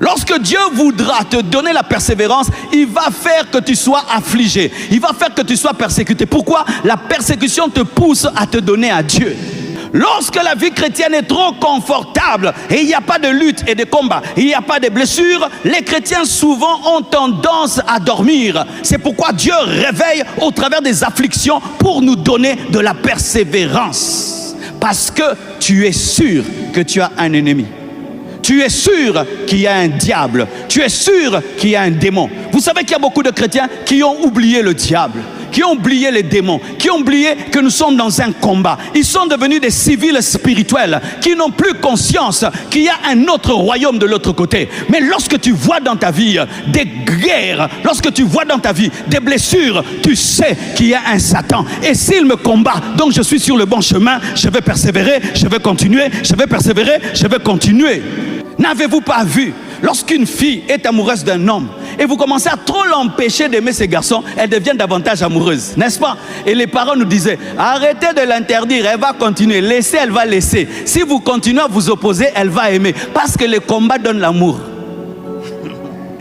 Lorsque Dieu voudra te donner la persévérance, il va faire que tu sois affligé. Il va faire que tu sois persécuté. Pourquoi? La persécution te pousse à te donner à Dieu. Lorsque la vie chrétienne est trop confortable et il n'y a pas de lutte et de combat, il n'y a pas de blessures, les chrétiens souvent ont tendance à dormir. C'est pourquoi Dieu réveille au travers des afflictions pour nous donner de la persévérance. Parce que tu es sûr que tu as un ennemi. Tu es sûr qu'il y a un diable. Tu es sûr qu'il y a un démon. Vous savez qu'il y a beaucoup de chrétiens qui ont oublié le diable, qui ont oublié les démons, qui ont oublié que nous sommes dans un combat. Ils sont devenus des civils spirituels qui n'ont plus conscience qu'il y a un autre royaume de l'autre côté. Mais lorsque tu vois dans ta vie des guerres, lorsque tu vois dans ta vie des blessures, tu sais qu'il y a un Satan. Et s'il me combat, donc je suis sur le bon chemin, je vais persévérer, je vais continuer, je vais persévérer, je vais continuer. N'avez-vous pas vu, lorsqu'une fille est amoureuse d'un homme et vous commencez à trop l'empêcher d'aimer ces garçons, elle devient davantage amoureuse, n'est-ce pas? Et les parents nous disaient, arrêtez de l'interdire, elle va continuer, laissez, elle va laisser. Si vous continuez à vous opposer, elle va aimer, parce que le combat donne l'amour.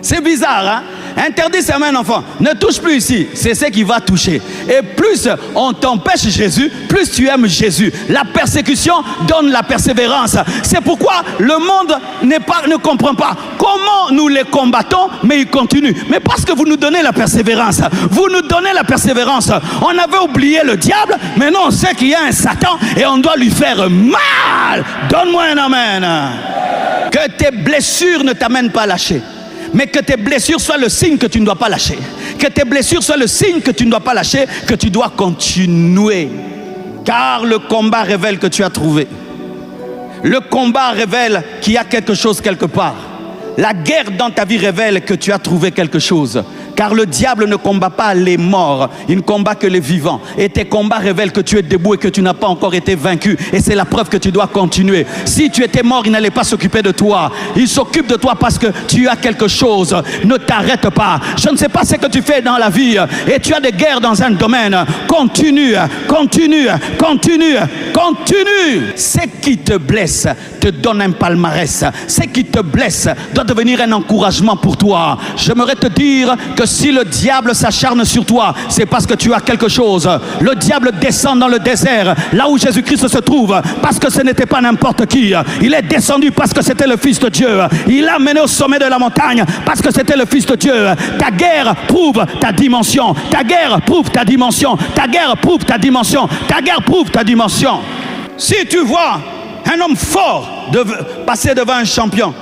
C'est bizarre, hein? Interdit sa main, enfant, ne touche plus ici, c'est ce qui va toucher. Et plus on t'empêche Jésus, plus tu aimes Jésus. La persécution donne la persévérance. C'est pourquoi le monde ne comprend pas comment nous les combattons, mais ils continuent. Mais parce que vous nous donnez la persévérance, vous nous donnez la persévérance. On avait oublié le diable, mais non, on sait qu'il y a un Satan et on doit lui faire mal. Donne-moi un amen. Que tes blessures ne t'amènent pas à lâcher, mais que tes blessures soient le signe que tu ne dois pas lâcher. Que tes blessures soient le signe que tu ne dois pas lâcher, que tu dois continuer. Car le combat révèle que tu as trouvé. Le combat révèle qu'il y a quelque chose quelque part. La guerre dans ta vie révèle que tu as trouvé quelque chose. Car le diable ne combat pas les morts, il ne combat que les vivants. Et tes combats révèlent que tu es debout et que tu n'as pas encore été vaincu. Et c'est la preuve que tu dois continuer. Si tu étais mort, il n'allait pas s'occuper de toi. Il s'occupe de toi parce que tu as quelque chose. Ne t'arrête pas. Je ne sais pas ce que tu fais dans la vie et tu as des guerres dans un domaine. Continue, continue, continue, continue. Ce qui te blesse te donne un palmarès. Ce qui te blesse doit devenir un encouragement pour toi. J'aimerais te dire que si le diable s'acharne sur toi, c'est parce que tu as quelque chose. Le diable descend dans le désert, là où Jésus-Christ se trouve, parce que ce n'était pas n'importe qui. Il est descendu parce que c'était le Fils de Dieu. Il l'a mené au sommet de la montagne parce que c'était le Fils de Dieu. Ta guerre prouve ta dimension. Ta guerre prouve ta dimension. Ta guerre prouve ta dimension. Ta guerre prouve ta dimension. Si tu vois un homme fort passer devant un champion,